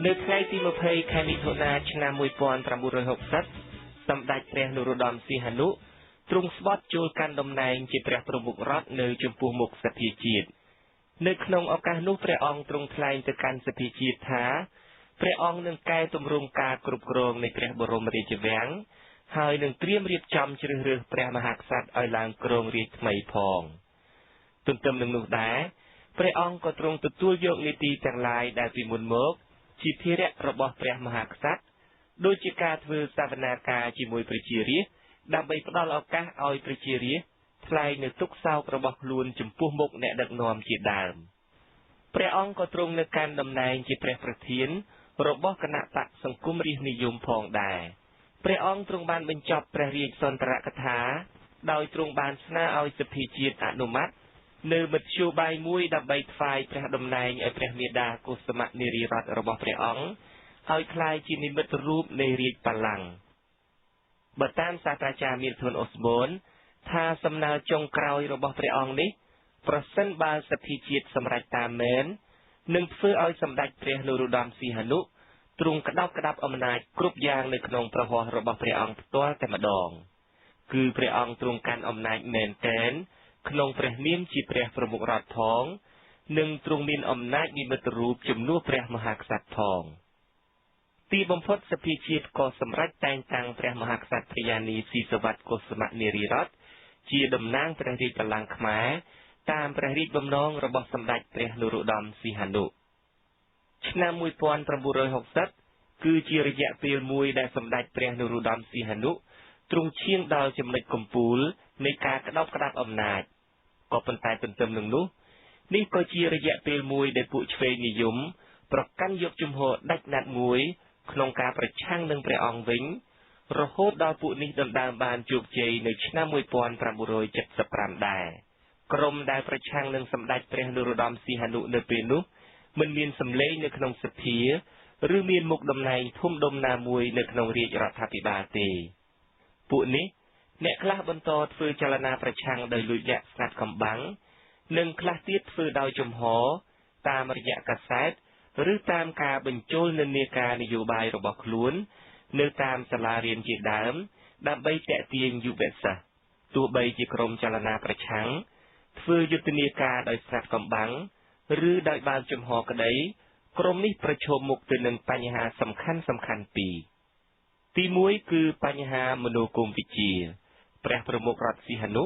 នៅថ្ងៃទី20ខែមិថុនាឆ្នាំ1960សម្ដេចព្រះនរោត្តមសីហនុទ្រង់ស្បត់ចូលកាន់តំណែងជាព្រះប្រមុខរដ្ឋនៅចំពោះមុខសភាជាតិនៅក្នុងឱកាសនោះព្រះអង្គទ្រង់ថ្លែងទៅកាន់សភាជាតិថាព្រះអង្គនឹងកែតម្រង់ការគ្រប់គ្រងនៃព្រះបរមរាជវាំងហើយនឹងត្រៀមរៀបចំជ្រើសរើសព្រះមហាក្សត្រឲ្យឡើងគ្រងរាជ្យថ្មីផងទន្ទឹមនឹងនោះដែរព្រះអង្គក៏ទ្រង់ទទួលយកនីតិទាំងឡាយដែលពីមុនមកជាភារៈរបស់ព្រះមហាក្សត្រដូចជាការធ្វើសវនាការជាមួយប្រជារាស្ត្រដើម្បីផ្ដល់ឱកាសឲ្យប្រជារាស្ត្រថ្លែងនៅទុក្ខសោករបស់ខ្លួនចំពោះមុខអ្នកដឹកនាំជាដើមព្រះអង្គក៏ទ្រង់នៅកាន់តំណែងជាព្រះប្រធានរបស់គណៈបក្សសង្គមរាស្ត្រនិយមផងដែរព្រះអង្គទ្រង់បានបញ្ចប់ព្រះរាជសន្ទរកថាដោយទ្រង់បានស្នើឲ្យសភាជាតិអនុម័តនៅមធ្យោបាយមួយដើម្បីថ្វាយព្រះតំណែងឲ្យព្រះមេដាកុសុមនារីរដ្ឋរបស់ព្រះអង្គឲ្យក្លាយជានិមិត្តរូបនៃរាជបល្ល័ង្កបើតាមសាស្ត្រាចារ្យមីលធុនអូស្បូនថាសំណើចុងក្រោយរបស់ព្រះអង្គនេះប្រសិនបើសភាជាតិសម្រេចតាមមែននឹងធ្វើឲ្យសម្ដេចព្រះនរោត្តមសីហនុទ្រង់ក្តាប់អំណាចគ្រប់យ៉ាងនៅក្នុងប្រវោះរបស់ព្រះអង្គផ្ទាល់តែម្ដងគឺព្រះអង្គទ្រង់កាន់អំណាចមែនតែនក្នុងព្រះនាមជាព្រះប្រមុខរដ្ឋផងនិងទ្រង់មានអំណាចនិមិត្តរូបជំនួសព្រះមហាក្សត្រផងទីបំផុតសភាជាតិក៏សម្រេចតែងតាំងព្រះមហាក្សត្រព្រះយានីស៊ីសវត្តកុសុមនារីរដ្ឋជាតំណាងព្រះរាជបល្ល័ង្កខ្មែរតាមព្រះរាជបំណងរបស់សម្ដេចព្រះនរោត្តមសីហនុឆ្នាំ1960គឺជារយៈពេលមួយដែលសម្ដេចព្រះនរោត្តមសីហនុទ្រង់ឈានដល់ចំណុចកំពូលនៃការក្តាប់អំណាចក៏ប៉ុន្តែទន្ទឹមនឹងនោះនេះក៏ជារយៈពេលមួយដែលពួកឆ្វេងនិយមប្រកាន់យកជំហរដាច់ណាត់មួយក្នុងការប្រឆាំងនឹងព្រះអង្គវិញរហូតដល់ពួកនេះដណ្ដើមបានជោគជ័យនៅឆ្នាំ1975ដែរក្រុមដែលប្រឆាំងនឹងសម្ដេចព្រះនរោត្តមសីហនុនៅពេលនោះមិនមានសម្លេងនៅក្នុងសភាឬមានមុខតំណែងធំដុំណាមួយនៅក្នុងរាជរដ្ឋាភិបាលទេពួកនេះអ្នកខ្លះបន្តធ្វើចលនាប្រឆាំងដោយលួចលាក់ស្ងាត់កំបាំងនិងខ្លះទៀតធ្វើដោយចំហតាមរយៈកាសែតឬតាមការបញ្ចូលនិន្នាការនយោបាយរបស់ខ្លួននៅតាមសាលារៀនជាដើមដើម្បីទាក់ទាញយុវសិស្សទោះបីជាក្រុមចលនាប្រឆាំងធ្វើយុទ្ធនាការដោយស្ងាត់កំបាំងឬដោយបើកចំហក្តីក្រុមនេះប្រឈមមុខទៅនឹងបញ្ហាសំខាន់ពីរទី1គឺបញ្ហាមនោគមវិជ្ជាព្រះប្រមុខរដ្ឋសីហនុ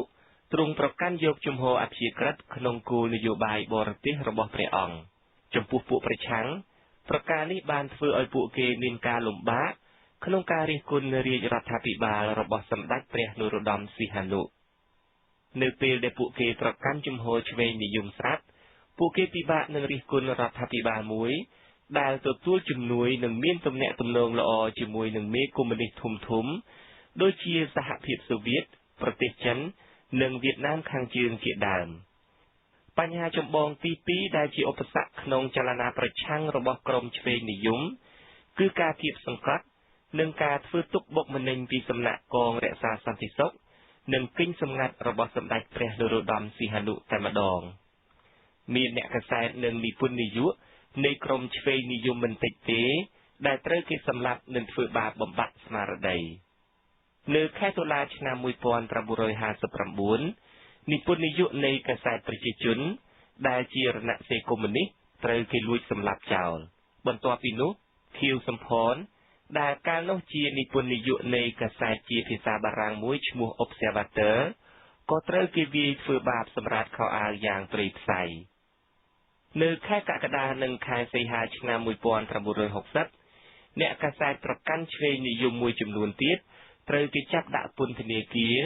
ទ្រង់ប្រកាន់យកជំហរអព្យាក្រឹតក្នុងគោលនយោបាយបរទេសរបស់ព្រះអង្គចំពោះពួកប្រឆាំងប្រការនេះបានធ្វើឲ្យពួកគេមានការលំបាកក្នុងការរិះគន់រាជរដ្ឋាភិបាលរបស់សម្ដេចព្រះនរោត្តមសីហនុនៅពេលដែលពួកគេប្រកាន់ជំហរឆ្វេងនិយមស្រាប់ពួកគេពិបាកនឹងរិះគន់រដ្ឋាភិបាលមួយដែលទទួលជំនួយនិងមានទំនាក់ទំនងល្អជាមួយនឹងមេកុម្មុយនីសធំដូចជាសហភាពសូវៀតប្រទេសចិននិងវៀតណាមខាងជើងជាដើមបញ្ហាចម្បងទី2ដែលជាឧបសគ្គក្នុងចលនាប្រឆាំងរបស់ក្រុមឆ្វេងនិយមគឺការគៀបសង្កត់និងការធ្វើទុកបុកម្នេញពីសំណាក់កងរក្សាសន្តិសុខនិងគិញសម្ងាត់របស់សម្ដេចព្រះនរោត្តមសីហនុតែម្ដងមានអ្នកកាសែតនិងនិពន្ធនាយកនៃក្រុមឆ្វេងនិយមមិនតិចទេដែលត្រូវគេសម្លាប់និងធ្វើបាបបំបាក់ស្មារតីនៅខែតុលាឆ្នាំ1959និពន្ធនាយកនៃកាសែតប្រជាជនដែលជារណសិរ្សកុម្មុយនីសត្រូវគេលួចសម្លាប់ចោលបន្ទាប់ពីនោះខៀវសំផនដែលកាលនោះជានិពន្ធនាយកនៃកាសែតជាភាសាបារាំងមួយឈ្មោះ Observateur ក៏ត្រូវគេវាយធ្វើបាបសម្រាប់ខោអាវយ៉ាងព្រៃផ្សៃនៅខែកក្កដានិងខែសីហាឆ្នាំ1960អ្នកកាសែតប្រកាន់ឆ្វេងនិយមមួយចំនួនទៀតត្រូវគេចាប់ដាក់ពន្ធនាគារ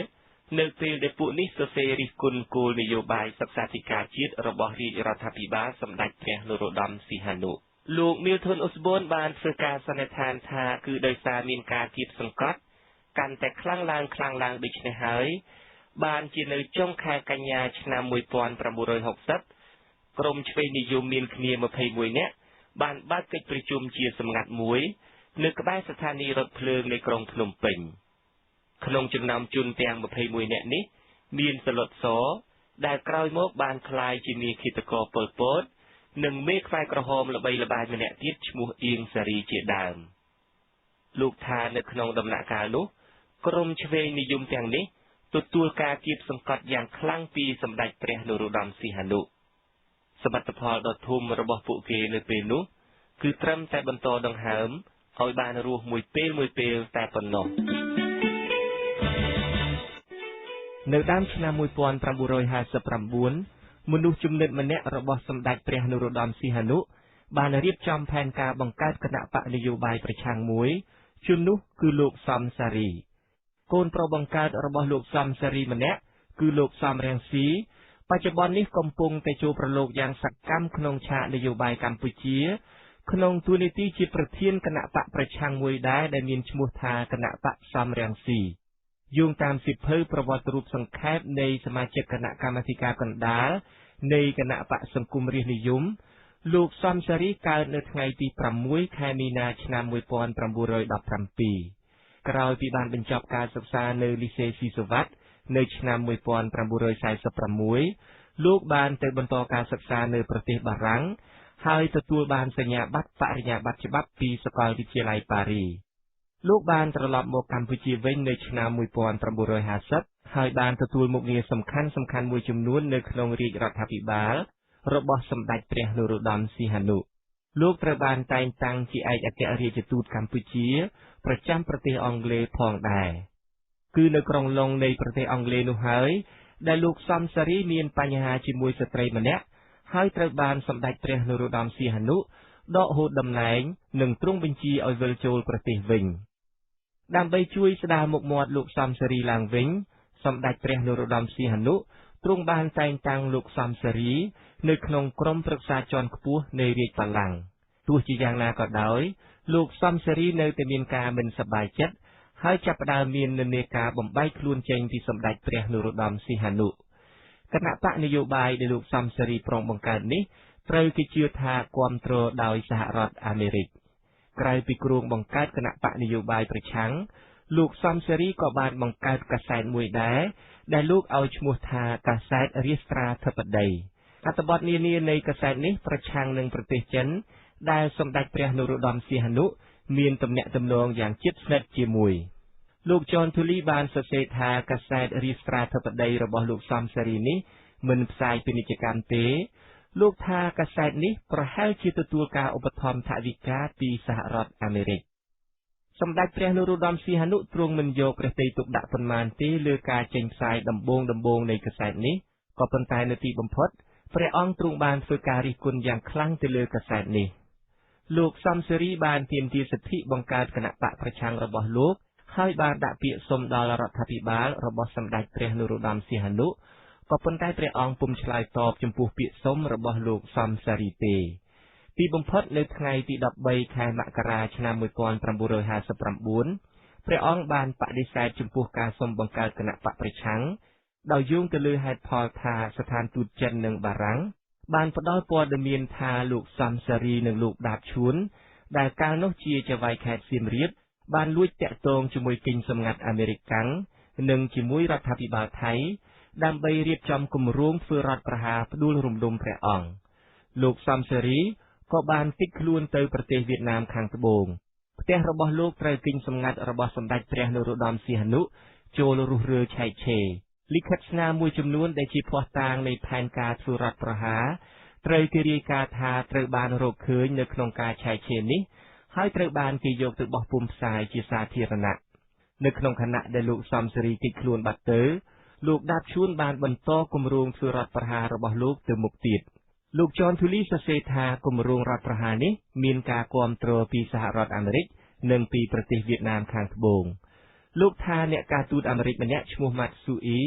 នៅពេលដែលពួកនេះសរសេររិះគន់គោលនយោបាយសិក្សាធិការជាតិរបស់រាជរដ្ឋាភិបាលសម្ដេចព្រះនរោត្តមសីហនុលោកមីលធុនអូស្បូនបានធ្វើការសន្និដ្ឋានថាគឺដោយសារមានការគៀបសង្កត់កាន់តែខ្លាំងឡើងដូច្នេះហើយបានជានៅចុងខែកញ្ញាឆ្នាំ1960ក្រុមឆ្វេងនិយមមានគ្នា21នាក់បានបើកកិច្ចប្រជុំជាសម្ងាត់មួយនៅក្បែរស្ថានីយ៍រថភ្លើងនៃក្រុងភ្នំពេញក្នុងចំណោមជនទាំង21នាក់នេះមានសឡុតសដែលក្រោយមកបានក្លាយជានាយឃាតករប៉ុលពត និងមេខ្សែក្រហមល្បីល្បាញម្នាក់ទៀតឈ្មោះអៀងសារីជាដើមលោកថានៅក្នុងដំណាក់កាលនោះក្រុមឆ្វេងនិយមទាំងនេះទទួលការគៀបសង្កត់យ៉ាងខ្លាំងពីសម្ដេចព្រះនរោត្តមសីហនុសមិទ្ធផលដ៏ធំរបស់ពួកគេនៅពេលនោះគឺត្រឹមតែបន្តដង្ហើមឲ្យបានរស់មួយពេលតែប៉ុណ្ណោះនៅដើមឆ្នាំ1959មនុស្សជំនិតម្នាក់របស់សម្ដេចព្រះនរោត្តមសីហនុបានរៀបចំផែនការបង្កើតគណៈបកនយោបាយប្រឆាំងមួយជំនោះគឺលោកសំសារីកូនប្រុសបង្កើតរបស់លោកសំសារីម្នាក់គឺលោកសំរងស៊ីបច្ចុប្បន្ននេះកំពុងតែចូលប្រឡូកយ៉ាងសកម្មក្នុងឆាកនយោបាយកម្ពុជាក្នុងតួនាទីជាប្រធានគណៈបកប្រឆាំងមួយដែរដែលមានឈ្មោះថាគណៈបកសំរងស៊ីយោងតាមសៀវភៅប្រវត្តិរូបសង្ខេបនៃសមាជិកគណៈកម្មាធិការកណ្ដាលនៃគណៈបកសង្គមរាស្ត្រនិយមលោកសំសារីកើតនៅថ្ងៃទី6ខែមីនាឆ្នាំ1917ក្រោយពីបានបញ្ចប់ការសិក្សានៅលីសេស៊ីសវ័តនៅឆ្នាំ1946លោកបានទៅបន្តការសិក្សានៅប្រទេសបារាំងហើយទទួលបានសញ្ញាបត្របរិញ្ញាបត្រច្បាប់ពីសាកលវិទ្យាល័យប៉ារីលោកបានត្រឡប់មកកម្ពុជាវិញនៅឆ្នាំ1950ហើយបានទទួលមុខងារសំខាន់មួយចំនួននៅក្នុងរាជរដ្ឋាភិបាលរបស់សម្ដេចព្រះនរោត្តមសីហនុលោកត្រូវបានតែងតាំងជាឯកអគ្គរដ្ឋទូតកម្ពុជាប្រចាំប្រទេសអង់គ្លេសផងដែរគឺនៅក្រុងឡុងនៃប្រទេសអង់គ្លេសនោះហើយដែលលោកសំសារីមានបញ្ហាជាមួយស្ត្រីម្នាក់ហើយត្រូវបានសម្ដេចព្រះនរោត្តមសីហនុដកហូតតំណែងនិងទ្រង់បញ្ជាឲ្យវិលចូលប្រទេសវិញដើម្បីជួយស្ដារមុខមាត់លោកសំសារីឡើងវិញសម្ដេចព្រះនរោត្តមសីហនុទ្រង់បានតែងតាំងលោកសំសារីនៅក្នុងក្រុមប្រឹក្សាជាន់ខ្ពស់នៃរាជបល្ល័ង្កទោះជាយ៉ាងណាក៏ដោយលោកសំសារីនៅតែមានការមិនសប្បាយចិត្តហើយចាប់ផ្ដើមមាននិន្នាការបំបែកខ្លួនចេញពីសម្ដេចព្រះនរោត្តមសីហនុគណៈបកនយោបាយដែលលោកសំសារីប្រុងបង្កើតនេះត្រូវគេជឿថាគាំទ្រដោយសហរដ្ឋអាមេរិកក្រៅពីគ្រោងបង្កើតគណៈបកនយោបាយប្រឆាំងលោកសំសារីក៏បានបង្កើតកាសែតមួយដែរដែលលោកឲ្យឈ្មោះថាកាសែតរាស្ត្រាធិបតីអត្ថបទនានានៃកាសែតនេះប្រឆាំងនឹងប្រទេសចិនដែលសម្ដេចព្រះនរោត្តមសីហនុមានទំនាក់ទំនងយ៉ាងជិតស្និទ្ធជាមួយលោកចនធូលីបានសរសេរថាកាសែតរាស្ត្រាធិបតីរបស់លោកសំសារីនេះមិនផ្សាយពាណិជ្ជកម្មទេលោកថាកាសែតនេះប្រហែលជាទទួលការឧបត្ថម្ភថវិកាពីសហរដ្ឋអាមេរិកសម្ដេចព្រះនរោត្តមសីហនុទ្រង់មិនយកព្រះទ័យទុកដាក់ប៉ុន្មានទេលើការចេញផ្សាយដំបូងនៃកាសែតនេះក៏ប៉ុន្តែនៅទីបំផុតព្រះអង្គទ្រង់បានធ្វើការរិះគន់យ៉ាងខ្លាំងទៅលើកាសែតនេះលោកសំសារីបានទាមទារសិទ្ធិបង្កើតគណៈបកប្រឆាំងរបស់លោកហើយបានដាក់ពាក្យសុំដល់រដ្ឋាភិបាលរបស់សម្ដេចព្រះនរោត្តមសីហនុក៏ប៉ុន្តែព្រះអង្គពុំឆ្លើយតបចំពោះពាក្យសុំរបស់លោកសំសារីទេទីបំផុតនៅថ្ងៃទី13ខែមករាឆ្នាំ1959ព្រះអង្គបានបដិសេធចំពោះការសុំបង្កើតគណៈបកប្រឆាំងដោយយោងទៅលើហេតុផលថាស្ថានទូតចិននិងបារាំងបានផ្ដល់ព័ត៌មានថាលោកសំសារីនិងលោកដាបឈួនដែលកាលនោះជាចៅហ្វាយខេត្តសៀមរាបបានលួចតាក់ទងជាមួយគិញសម្ងាត់អាមេរិកកាំងនិងជាមួយរដ្ឋាភិបាលថៃដើម្បីរៀបចំគម្រោងធ្វើរដ្ឋប្រហារផ្ដួលរំលំព្រះអង្គលោកសំសារីក៏បានគេចខ្លួនទៅប្រទេសវៀតណាមខាងត្បូងផ្ទះរបស់លោកត្រូវគិញសម្ងាត់របស់សម្ដេចព្រះនរោត្តមសីហនុចូលរុះរើឆែកឆេរលិខិតស្នាមមួយចំនួនដែលជាភស្តុតាងនៃផែនការធ្វើរដ្ឋប្រហារត្រូវគេរាយការណ៍ថាត្រូវបានរកឃើញនៅក្នុងការឆែកឆេរនេះហើយត្រូវបានគេយកទៅបោះពុម្ពផ្សាយជាសាធារណៈនៅក្នុងខណៈដែលលោកសំសារីគេចខ្លួនបាត់ទៅលោកដាបឈួនបានបន្តគម្រោងធ្វើរដ្ឋប្រហាររបស់លោកទៅមុខទៀតលោកចនធូលីសរសេរថាគម្រោងរដ្ឋប្រហារនេះមានការគាំទ្រពីសហរដ្ឋអាមេរិកនិងពីប្រទេសវៀតណាមខាងត្បូងលោកថាអ្នកការទូតអាមេរិកម្នាក់ឈ្មោះម៉ាត់ស៊ូអ៊ី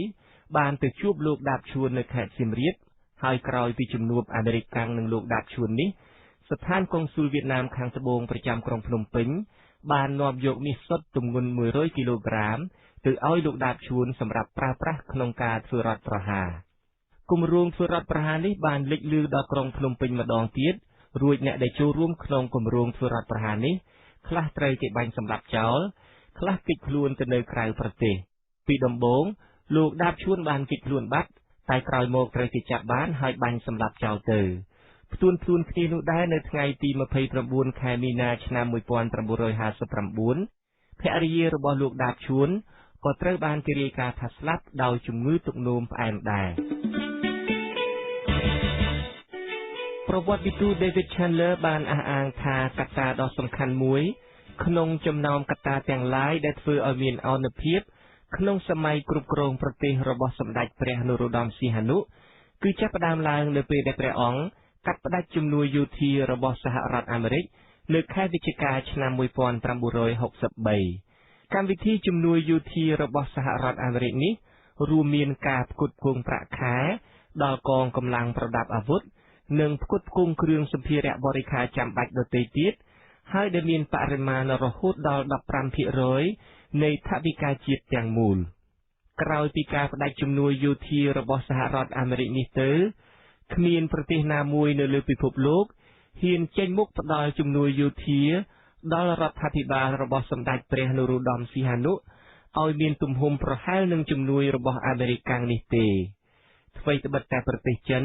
បានទៅជួបលោកដាបឈួននៅខេត្តសៀមរាបហើយក្រោយពីជំនួបអាមេរិកកាំងនឹងលោកដាបឈួននេះស្ថានកុងស៊ុលវៀតណាមខាងត្បូងប្រចាំក្រុងភ្នំពេញបាននាំយកមាសសុទ្ធទម្ងន់100គីឡូក្រាមទៅឲ្យលោកដាបឈួនសម្រាប់ប្រើប្រាស់ក្នុងការធ្វើរដ្ឋប្រហារគម្រោងធ្វើរដ្ឋប្រហារនេះបានលេចលឺដល់ក្រុងភ្នំពេញម្ដងទៀតរួចអ្នកដែលចូលរួមក្នុងគម្រោងធ្វើរដ្ឋប្រហារនេះខ្លះត្រូវគេបាញ់សម្លាប់ចោលខ្លះគេចខ្លួនទៅនៅក្រៅប្រទេសពីដំបូងលោកដាបឈួនបានគេចខ្លួនបាត់តែក្រោយមកត្រូវគេចាប់បានហើយបាញ់សម្លាប់ចោលទៅ ផ្ទួនគ្នានោះដែរនៅថ្ងៃទី29 ខែមីនាឆ្នាំ1959ភរិយារបស់លោកដាបឈួនក៏ត្រូវបានគេរាយការណ៍ថាស្លាប់ដោយជំងឺទឹកនោមផ្អែមដែរប្រវត្តិវិទូ David Chandler បានអះអាងថាកត្តាដ៏សំខាន់មួយក្នុងចំណោមកត្តាទាំងឡាយដែលធ្វើឲ្យមានអនុភាពក្នុងសម័យគ្រប់គ្រងប្រទេសរបស់សម្ដេចព្រះនរោត្តមសីហនុគឺចាប់ផ្ដើមឡើងនៅពេលដែលព្រះអង្គកាត់ផ្តាច់ជំនួយយោធារបស់សហរដ្ឋអាមេរិកលើខែវិច្ឆិកាឆ្នាំ1963កម្មវិធីជំនួយយោធារបស់សហរដ្ឋអាមេរិកនេះរួមមានការផ្គត់ផ្គង់ប្រាក់ខែដល់កងកម្លាំងប្រដាប់អាវុធនិងផ្គត់ផ្គង់គ្រឿងសម្ភារៈបរិក្ខារចាំបាច់ដទៃទៀតហើយដែលមានបរិមាណរហូតដល់ 15% នៃថវិកាជាតិទាំងមូលក្រោយពីការផ្តាច់ជំនួយយោធារបស់សហរដ្ឋអាមេរិកនេះទៅគ្មានប្រទេសណាមួយនៅលើពិភពលោកហ៊ានចេញមុខផ្ដល់ជំនួយយោធាដល់រដ្ឋាភិបាលរបស់សម្ដេចព្រះនរោត្តមសីហនុឲ្យមានទំហំប្រហែលនឹងជំនួយរបស់អាមេរិកនេះទេអ្វីត្បិតតែប្រទេសចិន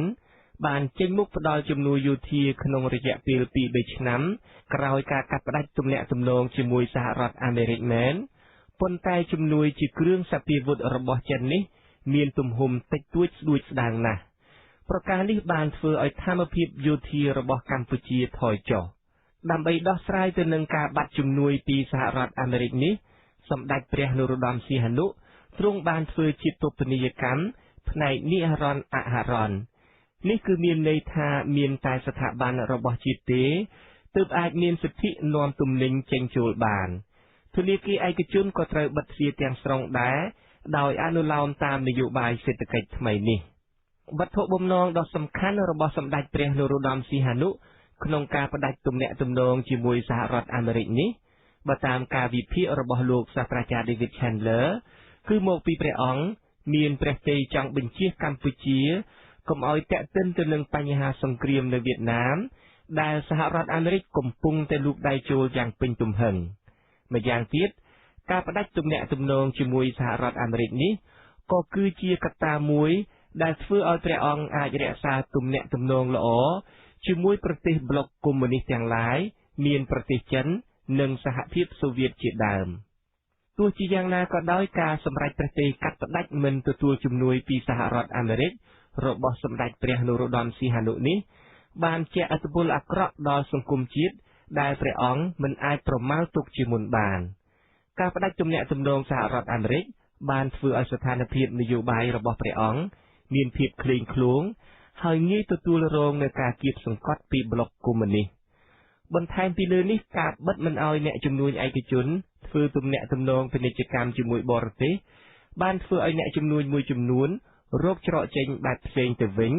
បានចេញមុខផ្ដល់ជំនួយយោធាក្នុងរយៈពេល 2-3 ឆ្នាំក្រោយការកាត់ផ្តាច់ទំនាក់ទំនងជាមួយសហរដ្ឋអាមេរិកមែនប៉ុន្តែជំនួយជាគ្រឿងសព្វាវុធរបស់ចិននេះមានទំហំតិចតួចស្ដួចស្ដាងណាស់ប្រការនេះបានធ្វើឲ្យធម្មភាពយោធារបស់កម្ពុជាថយចុះដើម្បីដោះស្រាយទៅនឹងការបាត់ជំនួយពីសហរដ្ឋអាមេរិកនេះសម្ដេចព្រះនរោត្តមសីហនុទ្រង់បានធ្វើជាទូពនីយកម្មផ្នែកនិហរណអហរណនេះគឺមានន័យថាមានតែស្ថាប័នរបស់ជាតិទេទើបអាចមានសិទ្ធិនាំទំនិញចេញចូលបានធនាគារឯកជនក៏ត្រូវបិទទ្វារទាំងស្រុងដែរដោយអនុលោមតាមនយោបាយសេដ្ឋកិច្ចថ្មីនេះវត្ថុបំណងដ៏សំខាន់របស់សម្ដេចព្រះនរោត្តមសីហនុក្នុងការផ្តាច់ទំនាក់ទំនងជាមួយសហរដ្ឋអាមេរិកនេះបើតាមការវិភាគរបស់លោកសាស្ត្រាចារ្យ David Chandler គឺមកពីព្រះអង្គមានព្រះទ័យចង់បញ្ជៀសកម្ពុជាកុំឲ្យតាក់ទិនទៅនឹងបញ្ហាសង្គ្រាមនៅវៀតណាមដែលសហរដ្ឋអាមេរិកកំពុងតែលូកដៃចូលយ៉ាងពេញទំហឹងម្យ៉ាងទៀតការផ្តាច់ទំនាក់ទំនងជាមួយសហរដ្ឋអាមេរិកនេះក៏គឺជាកត្តាមួយដែលធ្វើឲ្យព្រះអង្គអាចរក្សាទំនាក់ទំនងល្អជាមួយប្រទេសប្លុកកុម្មុយនីសទាំងឡាយមានប្រទេសចិននិងសហភាពសូវៀតជាដើមទោះជាយ៉ាងណាក៏ដោយការសម្រេចព្រះទ័យកាត់ផ្តាច់មិនទទួលជំនួយពីសហរដ្ឋអាមេរិករបស់សម្ដេចព្រះនរោត្តមសីហនុនេះបានជះឥទ្ធិពលអាក្រក់ដល់សង្គមជាតិដែលព្រះអង្គមិនអាចប្រមាលទុកជាមុនបានការផ្តាច់ទំនាក់ទំនងសហរដ្ឋអាមេរិកបានធ្វើឲ្យស្ថានភាពនយោបាយរបស់ព្រះអង្គមានភាពក្លែងក្លួងហើយងាយទទួលរងនឹងការគៀបសង្កត់ពីប្លុកកុម្មុយនីសបន្ថែមពីលើនេះការបិទមិនឲ្យអ្នកជំនួញឯកជនធ្វើទំនាក់ទំនងពាណិជ្ជកម្មជាមួយបរទេសបានធ្វើឲ្យអ្នកជំនួញមួយចំនួនរកច្រកចេញបែបផ្សេងទៅវិញ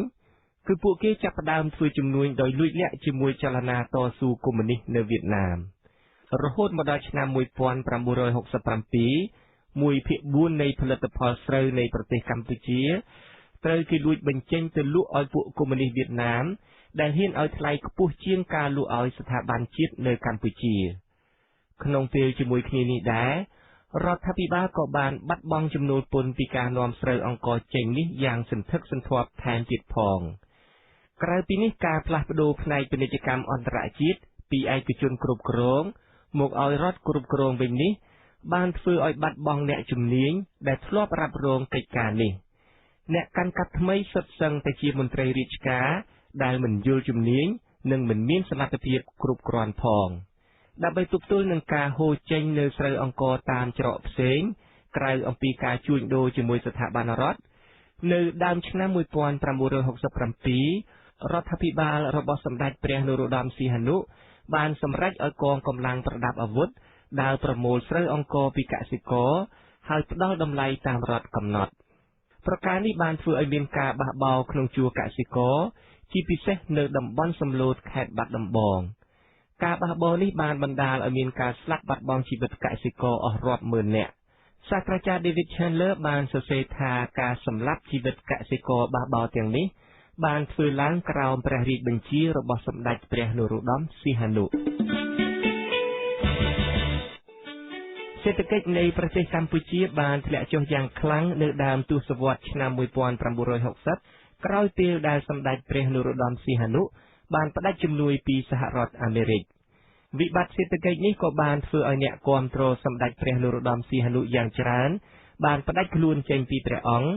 គឺពួកគេចាប់ផ្ដើមធ្វើជំនួញដោយលួចលាក់ជាមួយចលនាតស៊ូកុម្មុយនីសនៅវៀតណាមរហូតមកដល់ឆ្នាំ1967 1/4 នៃផលិតផលស្រូវនៃប្រទេសកម្ពុជាត្រូវគេលួចបញ្ចេញទៅលក់ឲ្យពួកកុម្មុយនីសវៀតណាមដែលហ៊ានឲ្យថ្លៃខ្ពស់ជាងការលក់ឲ្យស្ថាប័នជាតិនៅកម្ពុជាក្នុងពេលជាមួយគ្នានេះដែររដ្ឋាភិបាលក៏បានបាត់បង់ចំណូលពន្ធពីការនាំស្រូវអង្ករចេញនេះយ៉ាងសន្ធឹកសន្ធាប់ថែមទៀតផងក្រៅពីនេះការផ្លាស់ប្ដូរផ្នែកពាណិជ្ជកម្មអន្តរជាតិពីឯកជនគ្រប់គ្រងមកឲ្យរដ្ឋគ្រប់គ្រងវិញនេះបានធ្វើឲ្យបាត់បង់អ្នកជំនាញដែលធ្លាប់រ៉ាប់រងកិច្ចការនេះអ្នកកាន់កាប់ថ្មីសុទ្ធសឹងតែជាមន្ត្រីរាជការដែលមិនយល់ជំនាញនិងមិនមានសមត្ថភាពគ្រប់គ្រាន់ផងដើម្បីទប់ទល់នឹងការហូរចេញនៅស្រូវអង្ករតាមច្រកផ្សេងក្រៅអំពីការជួញដូរជាមួយស្ថាប័នរដ្ឋនៅដើមឆ្នាំ1967រដ្ឋាភិបាលរបស់សម្ដេចព្រះនរោត្តមសីហនុបានសម្រេចឲ្យកងកម្លាំងប្រដាប់អាវុធដើរប្រមូលស្រូវអង្ករពីកសិករហើយផ្ដល់តម្លៃតាមរដ្ឋកំណត់ប្រការនេះបានធ្វើឲ្យមានការបះបោរក្នុងជួរកសិករជាពិសេសនៅតំបន់សំឡូតខេត្តបាត់ដំបងការបះបោរនេះបានបណ្ដាលឲ្យមានការស្លាប់បាត់បង់ជីវិតកសិករអស់រាប់ម៉ឺននាក់សាស្ត្រាចារ្យ David Chandler បានសរសេរថាការសម្លាប់ជីវិតកសិករបះបោរទាំងនេះបានធ្វើឡើងក្រោមព្រះរាជបញ្ជារបស់សម្ដេចព្រះនរោត្តមសីហនុសេដ្ឋកិច្ចនៃប្រទេសកម្ពុជាបានធ្លាក់ចុះយ៉ាងខ្លាំងនៅដើមទសវត្សរ៍ឆ្នាំ1960ក្រោយពេលដែលសម្ដេចព្រះនរោត្តមសីហនុ បានផ្ដាច់ជំនួយពីសហរដ្ឋអាមេរិកវិបត្តិសេដ្ឋកិច្ចនេះក៏បានធ្វើឲ្យអ្នកគាំទ្រសម្ដេចព្រះនរោត្តមសីហនុយ៉ាងច្រើនបានផ្ដាច់ខ្លួនចេញពីព្រះអង្គ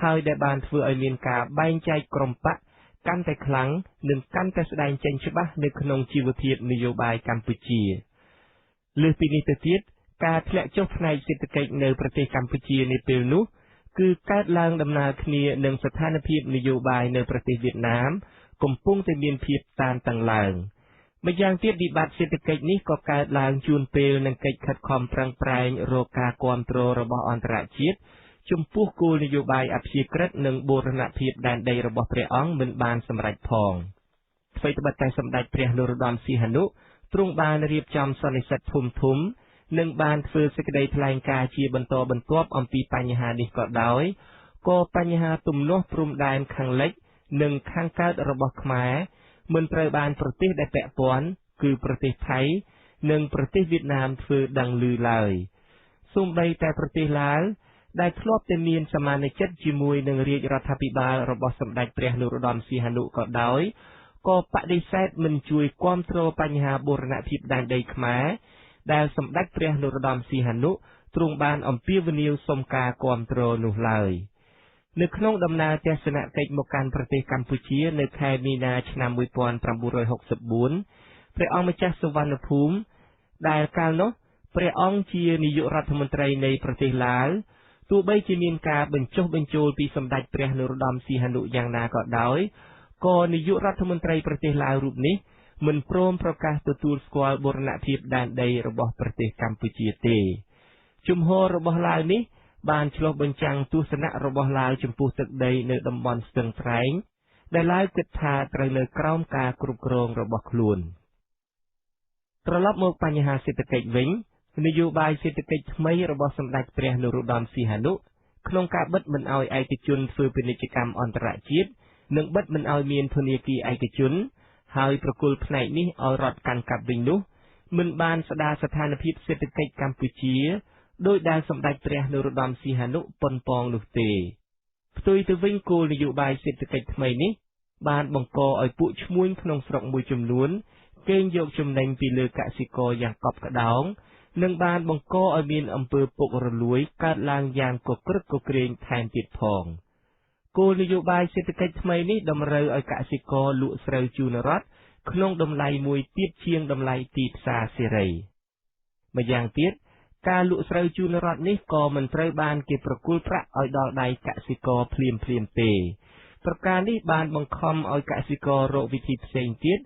ហើយដែលបានធ្វើឲ្យមានការបែងចែកក្រុមបកកាន់តែខ្លាំងនិងកាន់តែស្ដែងចេញច្បាស់នៅក្នុងជីវភាពនយោបាយកម្ពុជាលើសពីនេះទៅទៀតការធ្លាក់ចុះផ្នែកសេដ្ឋកិច្ចនៅប្រទេសកម្ពុជានាពេលនោះគឺកើតឡើងដំណើរគ្នានឹងស្ថានភាពនយោបាយនៅប្រទេសវៀតណាមកំពុងតែមានភាពតានតឹងឡើងម្យ៉ាងទៀតវិបត្តិសេដ្ឋកិច្ចនេះក៏កើតឡើងជួនពេលនឹងកិច្ចខិតខំប្រឹងប្រែងរកការគាំទ្ររបស់អន្តរជាតិចំពោះគោលនយោបាយអព្យាក្រឹតនិងបូរណភាពដែនដីរបស់ព្រះអង្គមិនបានសម្រេចផងអ្វីត្បិតតែសម្ដេចព្រះនរោត្តមសីហនុទ្រង់បានរៀបចំសន្និសីទធំៗនិងបានធ្វើសេចក្តីថ្លែងការណ៍ជាបន្តបន្ទាប់អំពីបញ្ហានេះក៏ដោយក៏បញ្ហាទំនាស់ព្រំដែនខាងលិចនិងខាងកើតរបស់ខ្មែរមិនត្រូវបានប្រទេសដែលពាក់ព័ន្ធគឺប្រទេសថៃនិងប្រទេសវៀតណាមធ្វើដឹងឮឡើយសូម្បីតែប្រទេសឡាវដែលធ្លាប់តែមានសមានចិត្តជាមួយនឹងរាជរដ្ឋាភិបាលរបស់សម្ដេចព្រះនរោត្តមសីហនុក៏ដោយក៏បដិសេធមិនជួយគាំទ្របញ្ហាបូរណភាពដែនដីខ្មែរដែលសម្ដេចព្រះនរោត្តមសីហនុទ្រង់បានអំពាវនាវសុំការគាំទ្រនោះឡើយនៅក្នុងដំណើរទស្សនកិច្ចមកកាន់ប្រទេសកម្ពុជានៅខែមីនាឆ្នាំ1964ព្រះអង្គម្ចាស់សុវណ្ណភូមិដែលកាលនោះព្រះអង្គជានាយករដ្ឋមន្ត្រីនៃប្រទេសឡាវទោះបីជាមានការបញ្ចុះបញ្ចូលពីសម្ដេចព្រះនរោត្តមសីហនុយ៉ាងណាក៏ដោយក៏នាយករដ្ឋមន្ត្រីប្រទេសឡាវរូបនេះមិនព្រមប្រកាសទទួលស្គាល់បូរណភាពដែនដីរបស់ប្រទេសកម្ពុជាទេជំហររបស់ឡាវនេះបានឆ្លុះបញ្ចាំងទស្សនៈរបស់ឡាវចំពោះទឹកដីនៅតំបន់ស្ទឹងត្រែងដែលឡាវគិតថាត្រូវនៅក្រោមការគ្រប់គ្រងរបស់ខ្លួនត្រឡប់មកបញ្ហាសេដ្ឋកិច្ចវិញនយោបាយសេដ្ឋកិច្ចថ្មីរបស់សម្ដេចព្រះនរោត្តមសីហនុក្នុងការបិទមិនឲ្យឯកជនធ្វើពាណិជ្ជកម្មអន្តរជាតិនិងបិទមិនឲ្យមានធនាគារឯកជនហើយប្រគល់ផ្នែកនេះឲ្យរដ្ឋកាន់កាប់វិញនោះមិនបានស្ដារស្ថានភាពសេដ្ឋកិច្ចកម្ពុជាដោយដែលសម្ដេចព្រះនរោត្តមសីហនុប៉ុនប៉ងនោះទេផ្ទុយទៅវិញគោលនយោបាយសេដ្ឋកិច្ចថ្មីនេះបានបង្កឲ្យពួកឈ្មួញក្នុងស្រុកមួយចំនួនកេងយកចំណេញពីលើកសិករយ៉ាងកប់ក្តោងនិងបានបង្កឲ្យមានអំពើពុករលួយកើតឡើងយ៉ាងកក្រឹកកក្រែងថែមទៀតផងគោលនយោបាយសេដ្ឋកិច្ចថ្មីនេះតម្រូវឲ្យកសិករលក់ស្រូវជូនរដ្ឋក្នុងតម្លៃមួយទាបជាងតម្លៃទីផ្សារសេរីម្យ៉ាងទៀតការលក់ស្រូវជូនរដ្ឋនេះក៏មិនត្រូវបានគេប្រគល់ប្រាក់ឲ្យដល់ដៃកសិករភ្លាមទេប្រការនេះបានបង្ខំឲ្យកសិកររកវិធីផ្សេងទៀត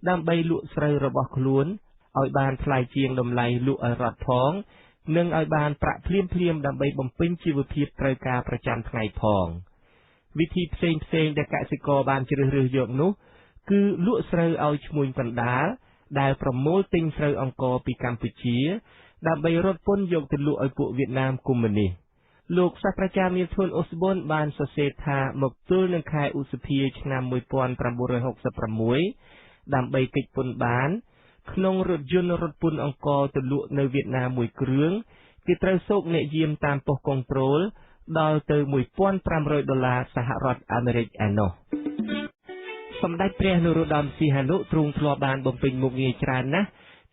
ដើម្បីលក់ស្រូវរបស់ខ្លួនឲ្យបានថ្លៃជាងតម្លៃលក់ឲ្យរដ្ឋផងនិងឲ្យបានប្រាក់ភ្លាមដើម្បីបំពេញជីវភាពត្រូវការប្រចាំថ្ងៃផងវិធីផ្សេងដែលកសិករបានជ្រើសរើសយកនោះគឺលក់ស្រូវឲ្យឈ្មួញកណ្ដាលដែលប្រមូលទិញស្រូវអង្ករពីកម្ពុជាដើម្បីរត់ពន្ធយកទៅលក់ឲ្យពួកវៀតណាមកុម្មុយនីសលោកសាស្ត្រាចារ្យមាសធួនអូសប៊ុនបានសរសេរថាមកទល់នឹងខែឧសភាឆ្នាំ1966ដើម្បីគេចពន្ធបានក្នុងរថយន្តរត់ពន្ធអង្ករទៅលក់នៅវៀតណាមមួយគ្រឿងគេត្រូវសោកអ្នកយាមតាមប៉ុស្តិ៍កុងត្រូលដល់ទៅ$1,500សហរដ្ឋអាមេរិកឯណោះសម្ដេចព្រះនរោត្តមសីហនុទ្រង់ធ្លាប់បានបំពេញមុខងារច្រើនណាស់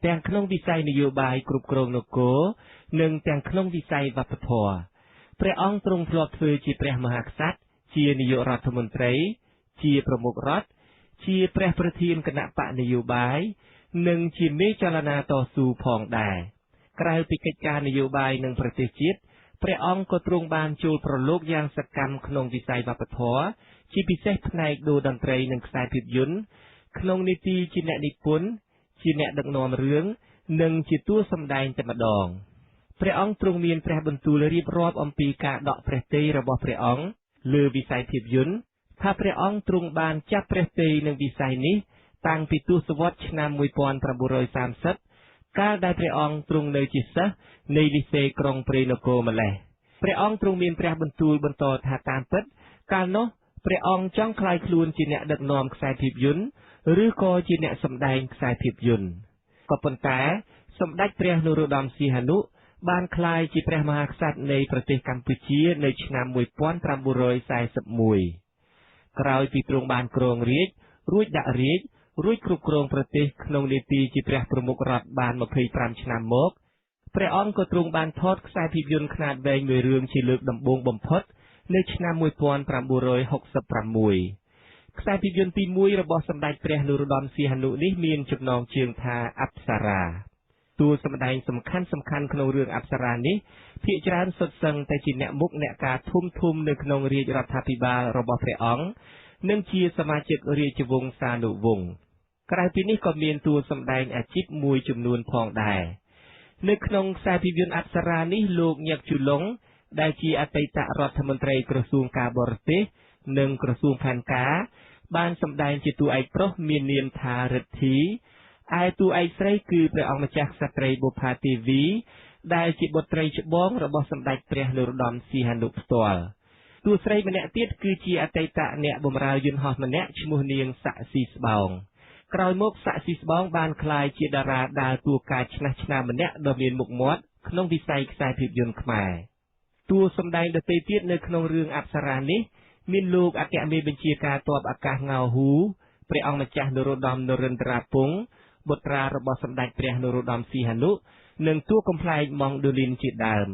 ទាំងក្នុងវិស័យនយោបាយគ្រប់គ្រងនគរនិងទាំងក្នុងវិស័យវប្បធម៌ព្រះអង្គទ្រង់ធ្លាប់ធ្វើជាព្រះមហាក្សត្រជានាយករដ្ឋមន្ត្រីជាប្រមុខរដ្ឋជាព្រះប្រធានគណៈបកនយោបាយនិងជាមេចលនាតស៊ូផងដែរក្រៅពីកិច្ចការនយោបាយនិងប្រទេសជាតិព្រះអង្គក៏ទ្រង់បានចូលប្រឡូកយ៉ាងសកម្មក្នុងវិស័យវប្បធម៌ជាពិសេសផ្នែកតន្ត្រីនិងខ្សែភាពយន្តក្នុងនីតិជាអ្នកនិពន្ធជាអ្នកដឹកនាំរឿងនិងជាតួសម្ដែងតែម្ដងព្រះអង្គទ្រង់មានព្រះបន្ទូលរៀបរាប់អំពីការដកព្រះទ័យរបស់ព្រះអង្គលើវិស័យភាពយន្តថាព្រះអង្គទ្រង់បានចាប់ព្រះទ័យនឹងវិស័យនេះតាំងពីទសវត្សរ៍ឆ្នាំ1930កាលដែលព្រះអង្គទ្រង់នៅជាសិស្សនៃលីសេក្រុងព្រៃនគរម្លេះព្រះអង្គទ្រង់មានព្រះបន្ទូលបន្តថាតាមពិតកាលនោះព្រះអង្គចង់ក្លាយខ្លួនជាអ្នកដឹកនាំខ្សែភាពយន្តឬក៏ជាអ្នកសម្ដែងខ្សែភាពយន្តក៏ប៉ុន្តែសម្ដេចព្រះនរោត្តមសីហនុបានក្លាយជាព្រះមហាក្សត្រនៃប្រទេសកម្ពុជានៅឆ្នាំ1941ក្រោយពីទ្រង់បានគ្រងរាជ្យរួចដាក់រាជ្យ រួចគ្រប់គ្រងប្រទេសក្នុងនីតិជាព្រះប្រមុខរដ្ឋបាន25ឆ្នាំមកព្រះអង្គក៏ទ្រង់បានថតខ្សែភាពយន្តខ្នាតវែងមួយរឿងជាលើកដំបូងបំផុតនៅឆ្នាំ1966ខ្សែភាពយន្តទី1របស់សម្ដេចព្រះនរោត្តមសីហនុនេះមានចំណងជើងថាអប្សរាតួសម្ដែងសំខាន់ក្នុងរឿងអប្សរានេះភាគច្រើនសុទ្ធសឹងតែជាអ្នកមុខអ្នកការធំនៅក្នុងរាជរដ្ឋាភិបាលរបស់ព្រះអង្គនិងជាសមាជិករាជវង្សានុវង្សក្រៅពីនេះក៏មានតួសម្ដែងអាជីពមួយចំនួនផងដែរនៅក្នុងខ្សែភាពយន្តអប្សរានេះលោកញឹកជូឡុងដែលជាអតីតរដ្ឋមន្ត្រីក្រសួងការបរទេសនិងក្រសួងផែនការបានសម្ដែងជាតួឯកប្រុសមាននាមថារិទ្ធីឯតួឯកស្រីគឺព្រះអង្គម្ចាស់ក្សត្រីបុប្ផាទេវីដែលជាបុត្រីច្បងរបស់សម្ដេចព្រះនរោត្តមសីហនុផ្ទាល់តួស្រីម្នាក់ទៀតគឺជាអតីតអ្នកបម្រើយន្តហោះម្នាក់ឈ្មោះនាងសាក់ស៊ីស្បោងក្រោយមកសាក់ស៊ីស្បោងបានក្លាយជាតារាដើរតួការឆ្នះឆ្នាមម្នាក់ដ៏មានមុខមាត់ក្នុងវិស័យខ្សែភាពយន្តខ្មែរតួសម្ដែងដទៃទៀតនៅក្នុងរឿងអប្សរានេះមានលោកអគ្គមេបញ្ជាការទ័ពអាកាសងៅហ៊ូព្រះអង្គម្ចាស់នរោត្តមនរិន្ទ្រាពង្សបុត្រារបស់សម្ដេចព្រះនរោត្តមសីហនុនិងតួកំប្លែងម៉ង់ដូលីនជាដើម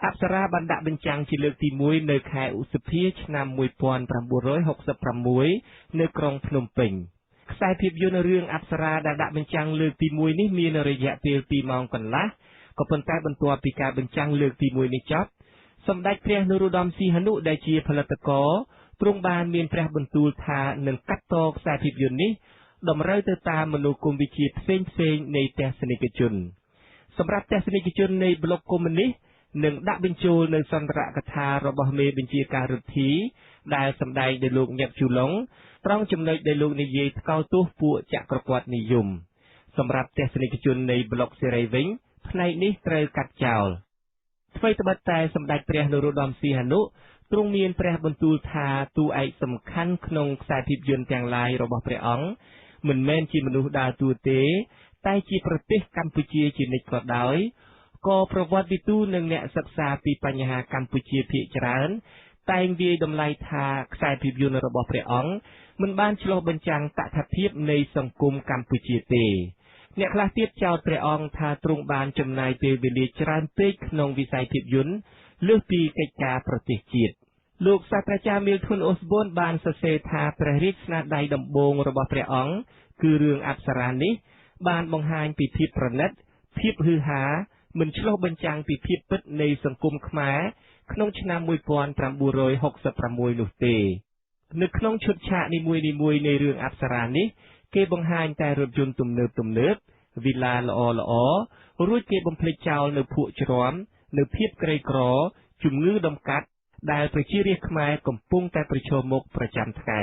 អប្សរាបានដាក់បញ្ចាំងជាលើកទី1នៅខែឧសភាឆ្នាំ1966នៅក្រុងភ្នំពេញខ្សែភាពយន្តរឿងអប្សរាដែលដាក់បញ្ចាំងលើកទី1នេះមានរយៈពេល2ម៉ោងកន្លះក៏ប៉ុន្តែបន្ទាប់ពីការបញ្ចាំងលើកទី1នេះចប់សម្ដេចព្រះនរោត្តមសីហនុដែលជាផលិតករទ្រង់បានមានព្រះបន្ទូលថានឹងកាត់តខ្សែភាពយន្តនេះតម្រូវទៅតាមមនោគមវិជ្ជាផ្សេងនៃទស្សនិកជនសម្រាប់ទស្សនិកជននៃប្លុកកុម្មុយនីសនឹងដាក់បញ្ចូលនៅសន្ទរកថារបស់មេបញ្ជាការរិទ្ធីដែលសម្ដែងដោយលោកញឹកជូឡុងត្រង់ចំណុចដែលលោកនិយាយថ្កោលទោសពួកចក្រពត្តិនិយមសម្រាប់ទស្សនិកជននៃប្លុកសេរីវិញផ្នែកនេះត្រូវកាត់ចោលថ្មីត្បិតតែសម្ដេចព្រះនរោត្តមសីហនុទ្រង់មានព្រះបន្ទូលថាតួឯកសំខាន់ក្នុងខ្សែភាពយន្តទាំងឡាយរបស់ព្រះអង្គមិនមែនជាមនុស្សដើរតួទេតែជាប្រទេសកម្ពុជាជានិច្ចក៏ដោយក៏ប្រវត្តិវិទូនិងអ្នកសិក្សាពីបញ្ហាកម្ពុជាភាគច្រើនតែងវាយតម្លៃថាខ្សែភាពយន្តរបស់ព្រះអង្គមិនបានឆ្លុះបញ្ចាំងតថភាពនៃសង្គមកម្ពុជាទេអ្នកខ្លះទៀតចោទព្រះអង្គថាទ្រង់បានចំណាយពេលវេលាច្រើនពេកក្នុងវិស័យភាពយន្តលើសពីកិច្ចការប្រទេសជាតិលោកសាស្ត្រាចារ្យមីលធុនអូសបូនបានសរសេរថាព្រះរាជស្នាដៃដំបូងរបស់ព្រះអង្គគឺរឿងអប្សរានេះបានបង្ហាញពីភាពប្រណិតភាពហ៊ឺហាមិនឆ្លុះបញ្ចាំងពីភាពពិតនៃសង្គមខ្មែរក្នុងឆ្នាំ1966នោះទេនៅក្នុងឈុតឆាកនីមួយៗនៃរឿងអប្សរានេះគេបង្ហាញតែរថយន្តទំនើបវិឡាល្អរួចគេបំភ្លេចចោលនៅភក់ជ្រាំនៅភាពក្រីក្រជំងឺដំកាត់ដែលប្រជារាស្ត្រខ្មែរកំពុងតែប្រឈមមុខប្រចាំថ្ងៃ